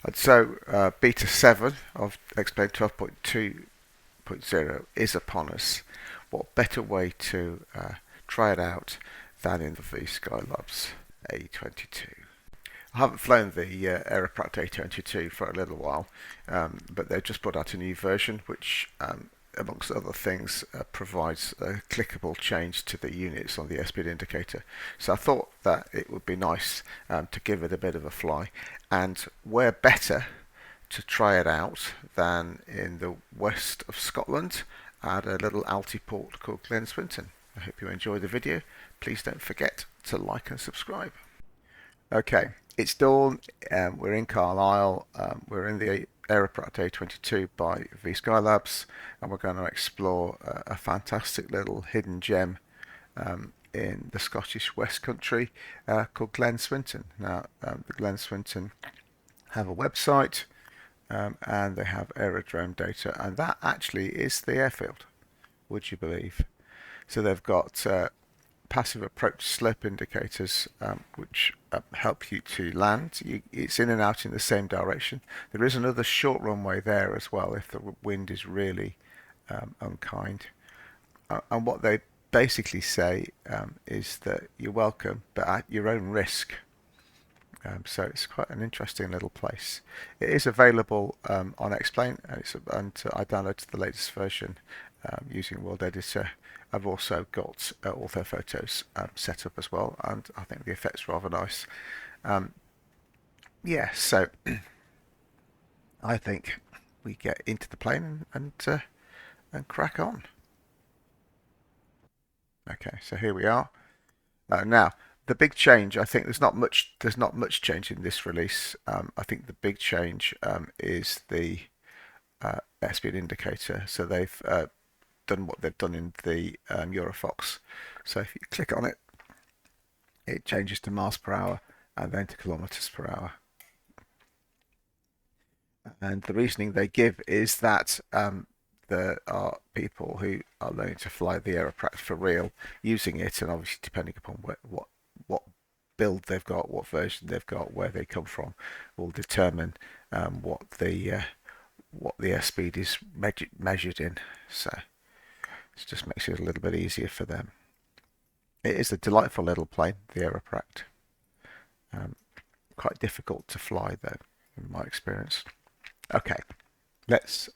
And so beta 7 of Explain 12.2.0 is upon us. What better way to try it out than in the VSkyLabs A22? I haven't flown the Aeroprakt A22 for a little while, but they've just brought out a new version which, amongst other things, provides a clickable change to the units on the airspeed indicator. So I thought that it would be nice to give it a bit of a fly, and where better to try it out than in the west of Scotland at a little Altiport called Glenswinton. I hope you enjoyed the video. Please don't forget to like and subscribe. Okay, it's dawn. We're in Carlisle. We're in the Aeroprakt A22 by VSkyLabs, and we're going to explore a fantastic little hidden gem in the Scottish West Country called Glenswinton. Now, the Glenswinton have a website and they have aerodrome data, and that actually is the airfield, would you believe? So they've got passive approach slope indicators which help you to land. It's in and out in the same direction. There is another short runway there as well if the wind is really unkind. And what they basically say is that you're welcome, but at your own risk. So it's quite an interesting little place. It is available on Explain, and I downloaded the latest version using World Editor. I've also got ortho photos set up as well, and I think the effect's rather nice. Yeah, so I think we get into the plane and crack on. Okay, so here we are. Now, the big change, I think there's not much change in this release. I think the big change is the airspeed indicator. So they've done what they've done in the Eurofox. So if you click on it, it changes to miles per hour and then to kilometers per hour. And the reasoning they give is that there are people who are learning to fly the Aeroprakt for real using it, and obviously depending upon what build they've got, what version they've got, where they come from, will determine what the airspeed is measured in. So it just makes it a little bit easier for them. It is a delightful little plane, the Aeroprakt. Quite difficult to fly though, in my experience. Okay, let's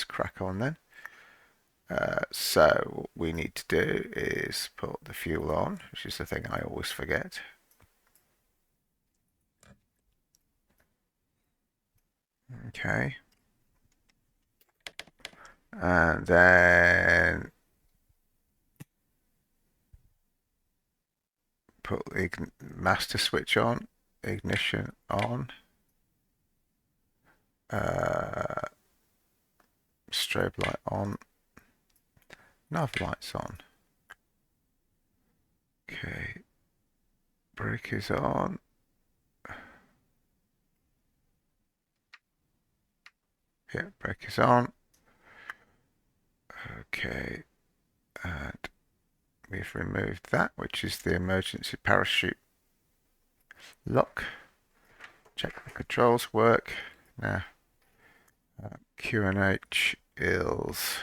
crack on then. So what we need to do is put the fuel on, which is the thing I always forget. Okay. And then put the master switch on, ignition on, strobe light on, nav lights on. Okay, brake is on. Yeah, brake is on. Okay, and we've removed that, which is the emergency parachute lock. Check the controls work. Now, QNH is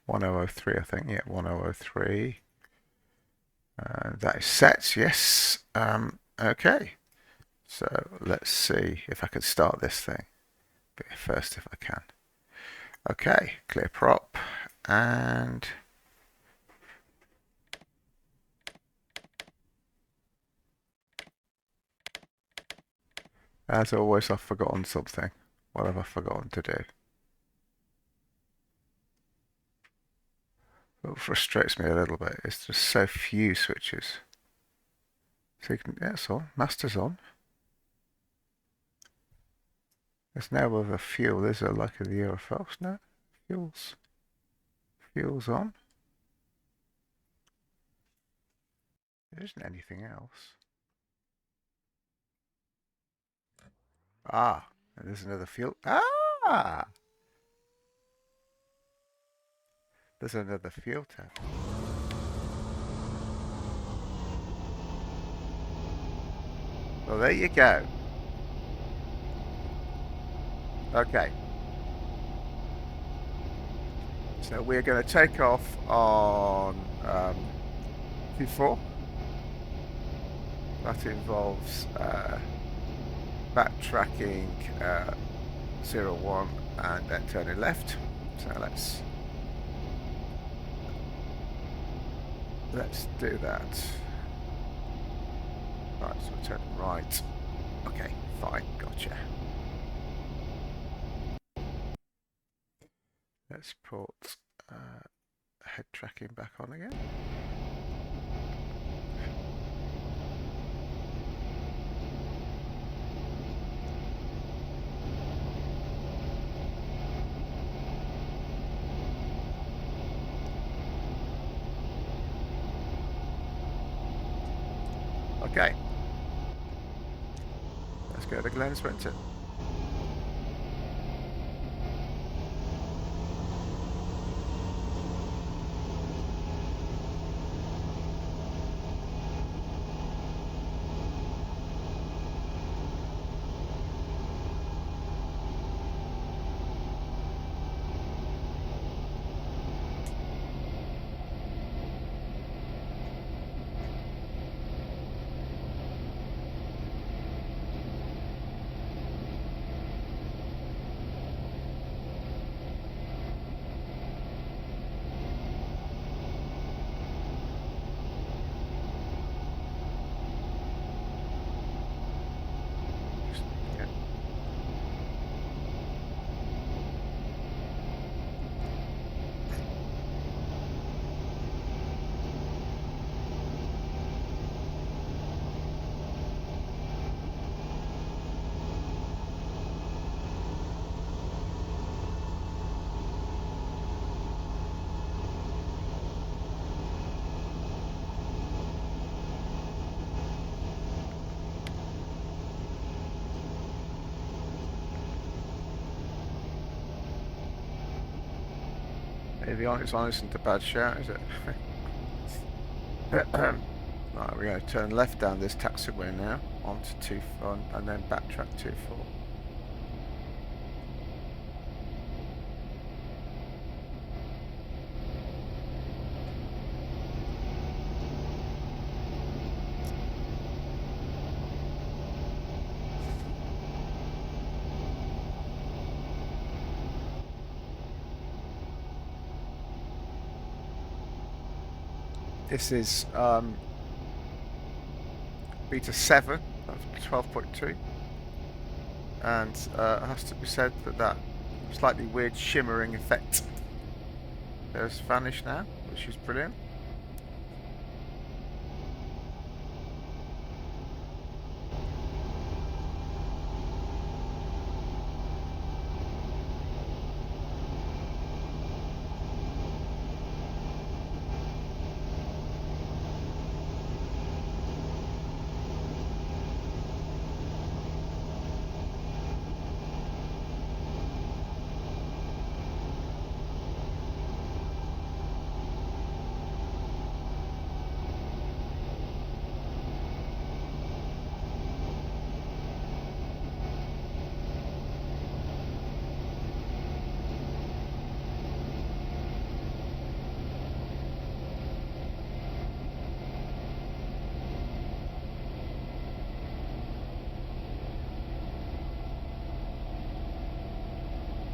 1003, I think. Yeah, 1003. That is set, yes. Okay, so let's see if I can start this thing. But first, if I can. Okay, clear prop, and as always, I've forgotten something. What have I forgotten to do? What frustrates me a little bit is there's so few switches. So you can, yeah, it's on. Master's on. There's no other fuel, is there, like in the Eurofox? No? Fuel's on. There isn't anything else. Ah, and there's another fuel. Ah! There's another fuel tank. Well, there you go. Okay. So we're going to take off on Q4. That involves backtracking 01 and then turning left. So let's do that. Right, so we're turning right. Okay, fine, gotcha. Let's put head tracking back on again. Okay, let's go to Glenswinton. Avionics on isn't a bad shout, is it? Right, we're going to turn left down this taxiway now, onto 24 and then backtrack 24. This is beta 7 of 12.2, and it has to be said that that slightly weird shimmering effect has vanished now, which is brilliant.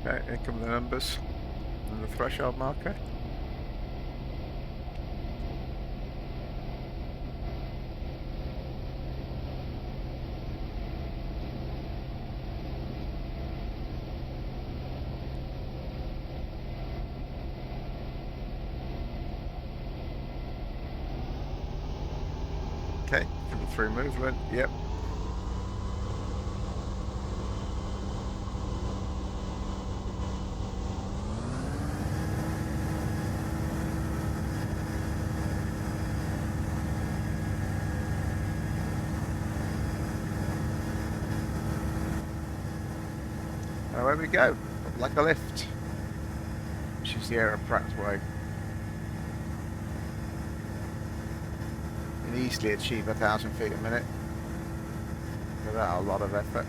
Okay, here come the numbers and the threshold marker. Okay, coming through movement, yep. Away we go, up like a lift, which is the Aeroprakt way. You can easily achieve 1,000 feet a minute. without a lot of effort.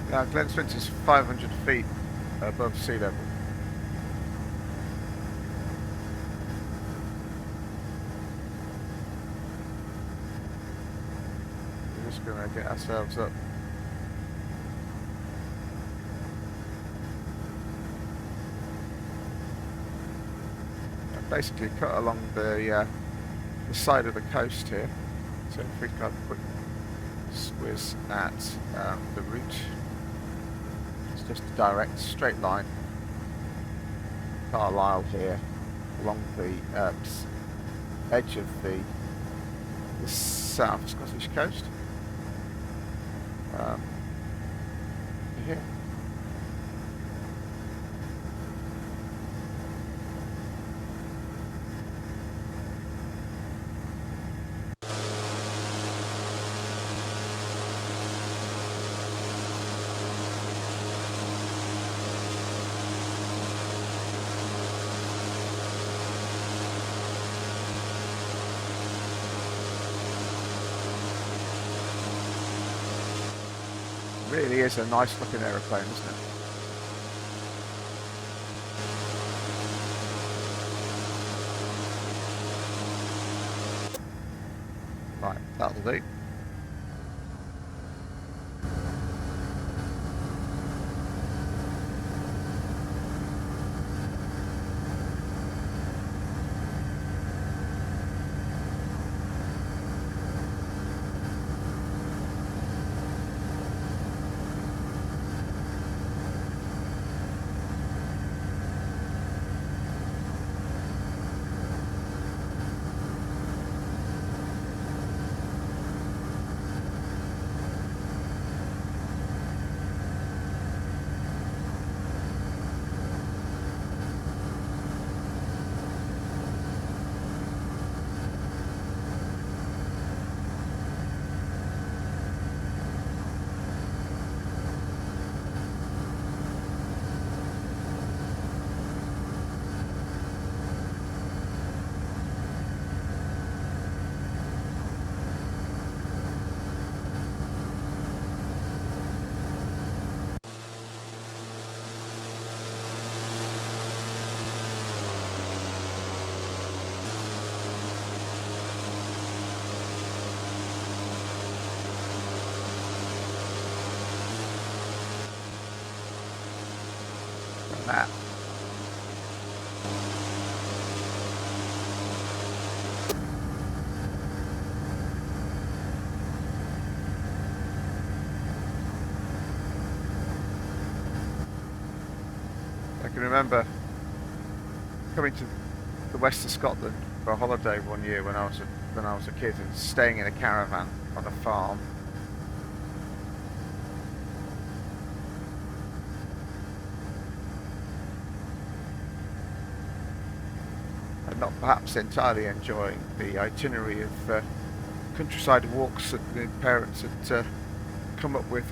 Now Glenswinton is 500 feet above sea level. We're just going to get ourselves up. Basically cut along the side of the coast here. So if we have a quick squiz at the route, it's just a direct straight line. Carlisle here along the edge of the South Scottish coast. Here. Really is a nice looking aeroplane, isn't it? Right, that'll do. That. I can remember coming to the west of Scotland for a holiday one year when I was a kid and staying in a caravan on a farm. Not perhaps entirely enjoying the itinerary of countryside walks that the parents had come up with.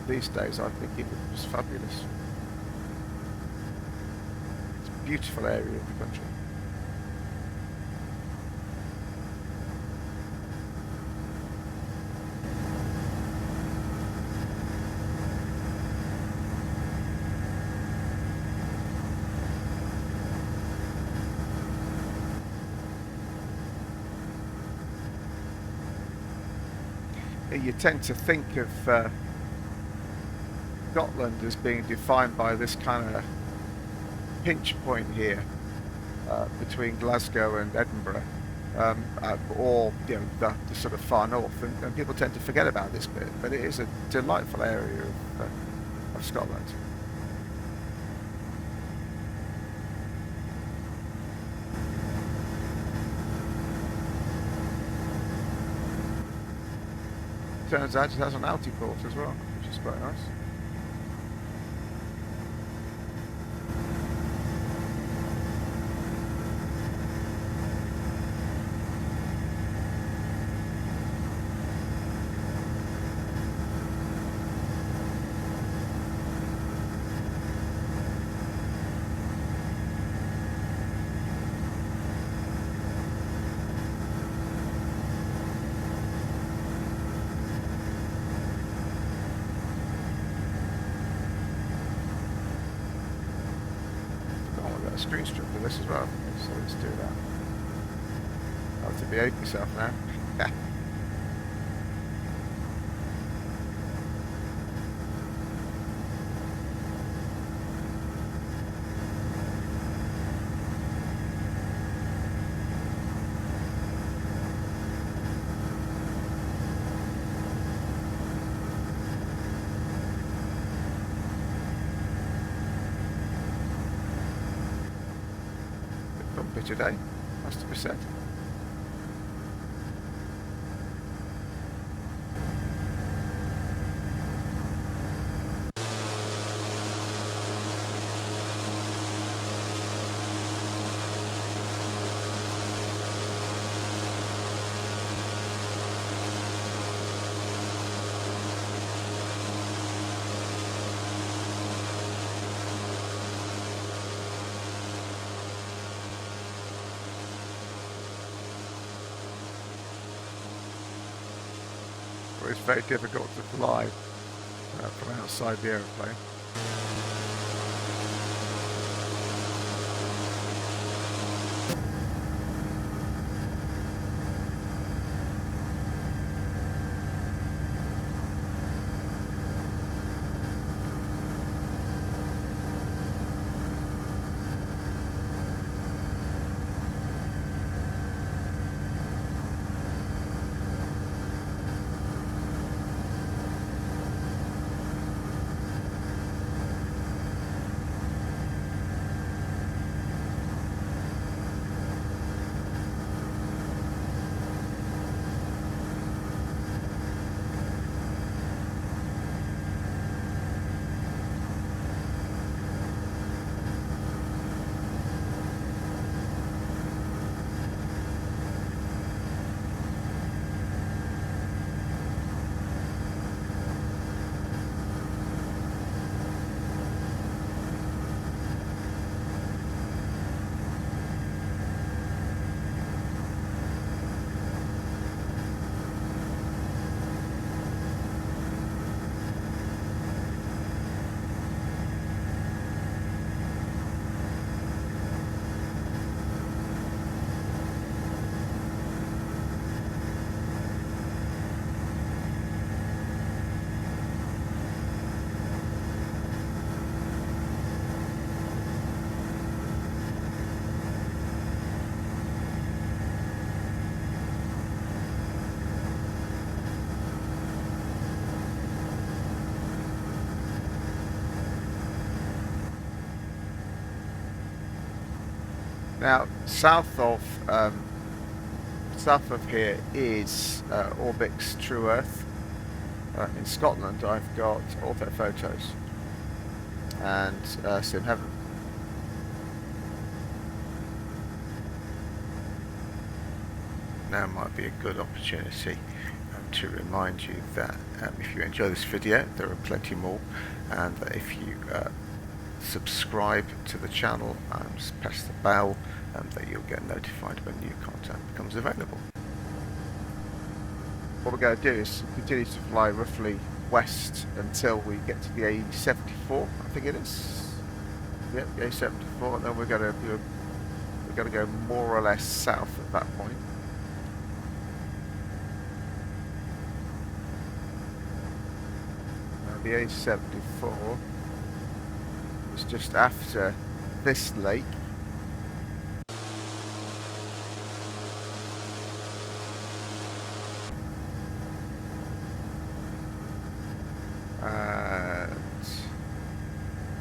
These days I think it was fabulous. It's a beautiful area of the country. you tend to think of Scotland as being defined by this kind of pinch point here between Glasgow and Edinburgh, or the sort of far north, and people tend to forget about this bit, but it is a delightful area of Scotland. Turns out it has an Altiport as well, which is quite nice. A screen strip for this as well, so let's do that. I have to behave myself now. Bumpy today, has to be said. It's very difficult to fly from outside the aeroplane. Now, south of here is Orbix True Earth. In Scotland, I've got Ortho Photos and Sim Heaven. Now might be a good opportunity to remind you that if you enjoy this video, there are plenty more, and that if you subscribe to the channel and press the bell, that you'll get notified when new content becomes available. What we're going to do is continue to fly roughly west until we get to the A74, I think it is. Yep, the A74, and then we're going to go more or less south at that point. the A74 is just after this lake. And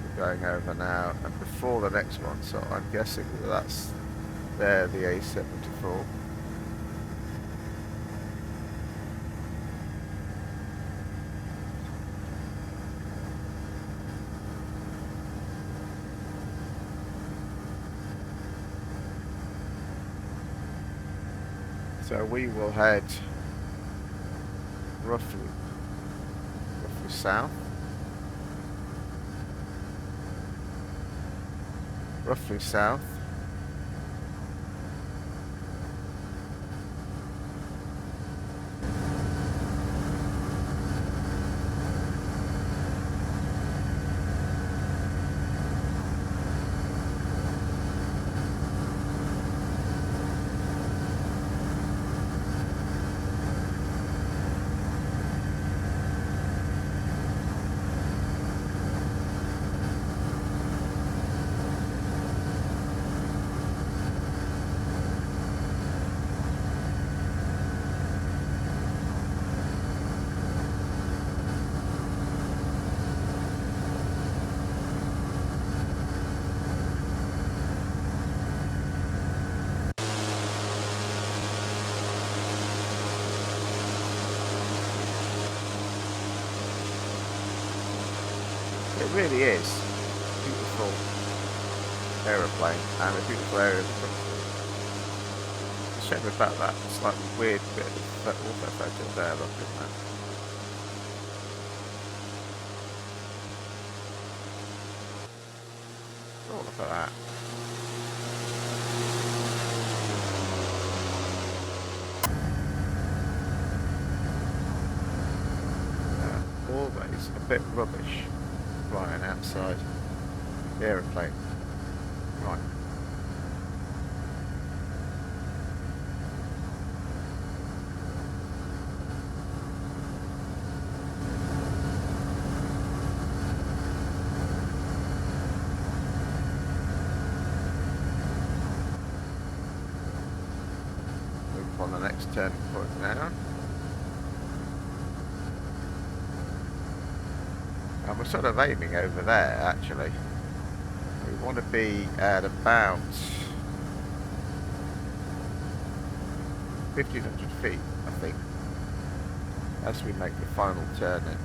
we're going over now and before the next one, so I'm guessing that's there, the A74. So we will head roughly south. Roughly south. It really is a beautiful aeroplane and a beautiful area of the country. The shame about that slightly weird bit of auto photo there, look at that. Oh, look at that. Always a bit rubbish flying outside the aeroplane. Right. Move on the next turning point now. And we're sort of aiming over there, actually. We want to be at about 1,500 feet, I think, as we make the final turn in.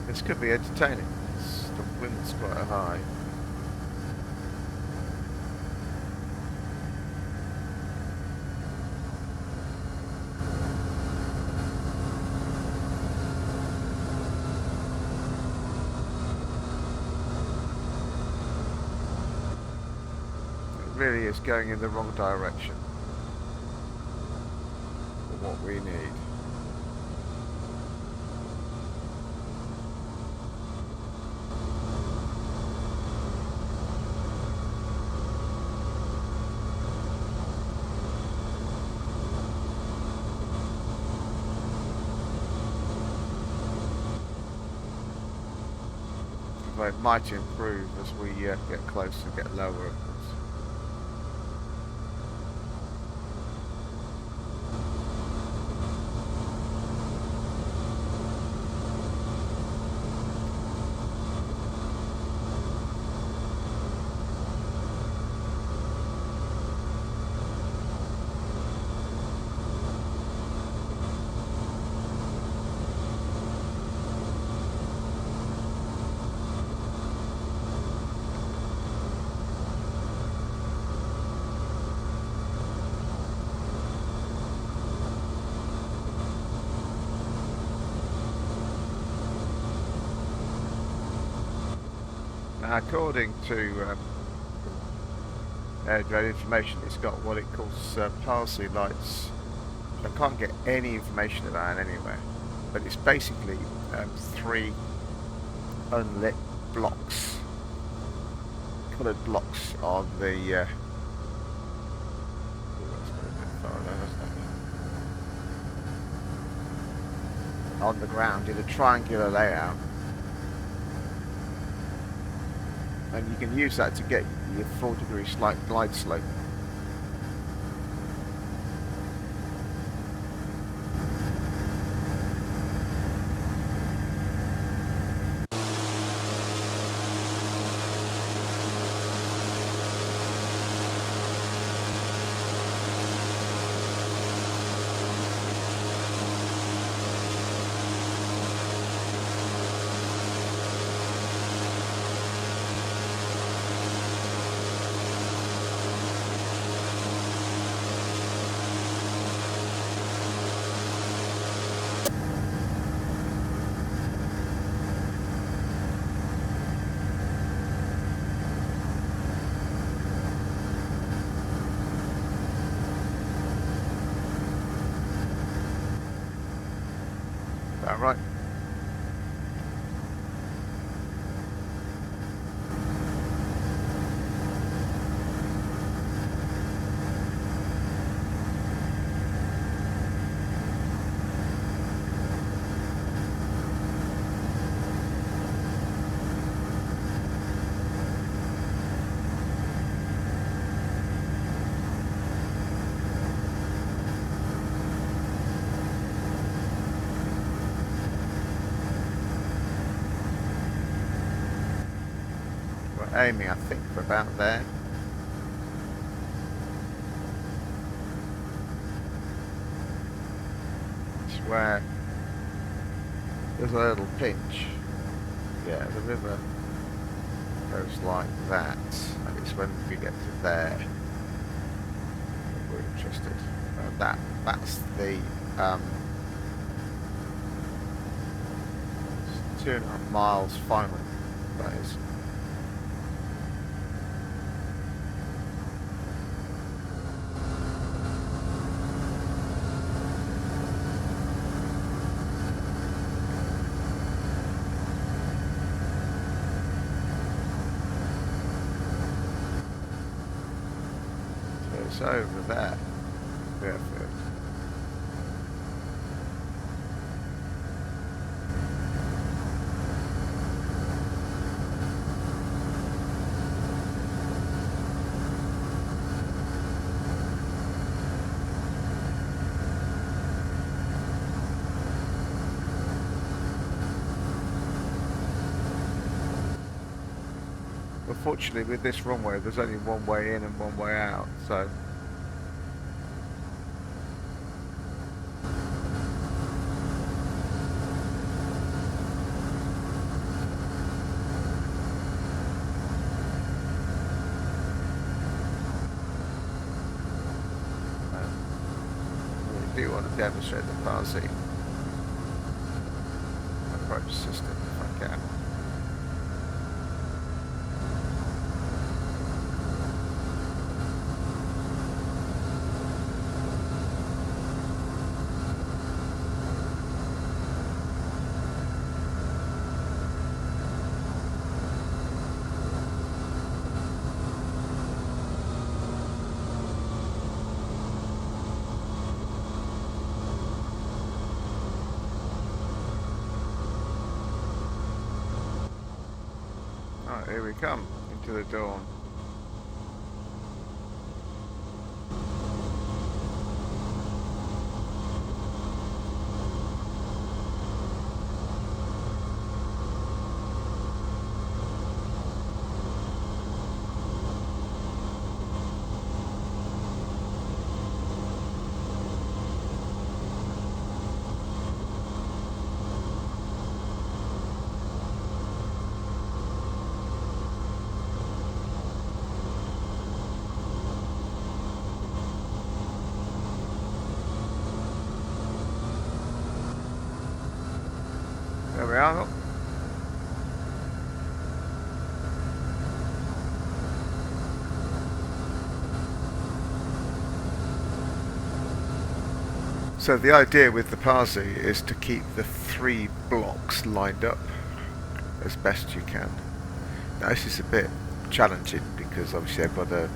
This could be entertaining. The wind's quite high. It really is going in the wrong direction for what we need. It might improve as we get closer and get lower, of course. Now, according to air drone information, it's got what it calls parsley lights. I can't get any information about it anywhere, but it's basically three unlit blocks, coloured blocks on the on the ground in a triangular layout, and you can use that to get your 4-degree slight glide slope. Right. Aiming, I think, for about there. It's where there's a little pinch. Yeah, the river goes like that, and it's when we get to there that we're interested. That's the 2.5 miles final. That is. It's over there. Perfect. Unfortunately, with this runway, there's only one way in and one way out, so I do want to demonstrate the Parsi approach system if I can. Here we come, into the dawn. There we are. So the idea with the Parsi is to keep the 3 blocks lined up as best you can. Now this is a bit challenging because obviously I've got a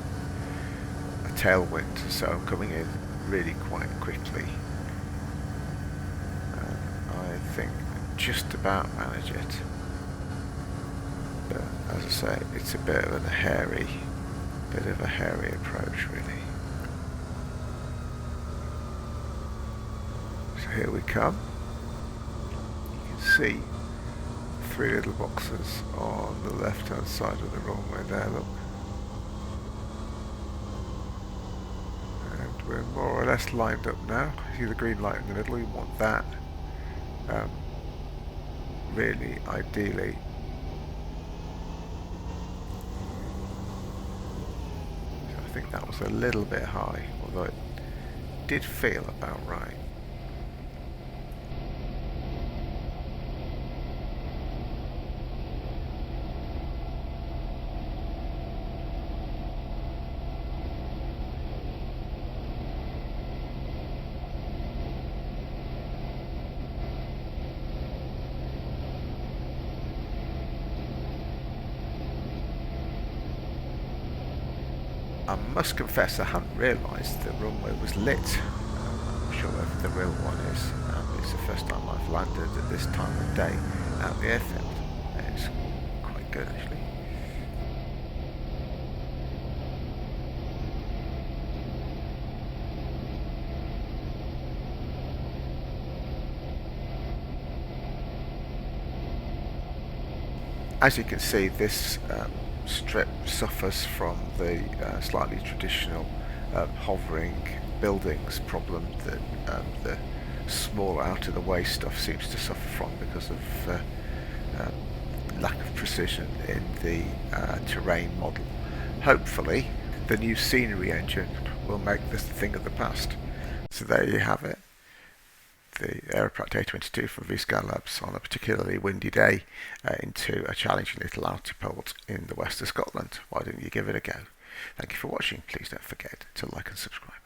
tailwind, so I'm coming in really quite quickly. I think I just about manage it, but as I say, it's a bit of a hairy approach really. So here we come. You can see 3 little boxes on the left hand side of the runway there, look. And we're more or less lined up now. See the green light in the middle, we want that. Really, ideally, so I think that was a little bit high, although it did feel about right. I must confess I hadn't realised the runway was lit. I'm not sure whether the real one is. It's the first time I've landed at this time of day at the airfield. It's quite good actually. As you can see, this strip suffers from the slightly traditional hovering buildings problem that the small out of the way stuff seems to suffer from because of lack of precision in the terrain model. Hopefully the new scenery engine will make this a thing of the past. So there you have it. The Aeroprakt A22 from VSkyLabs on a particularly windy day into a challenging little Altiport in the west of Scotland. Why didn't you give it a go? Thank you for watching. Please don't forget to like and subscribe.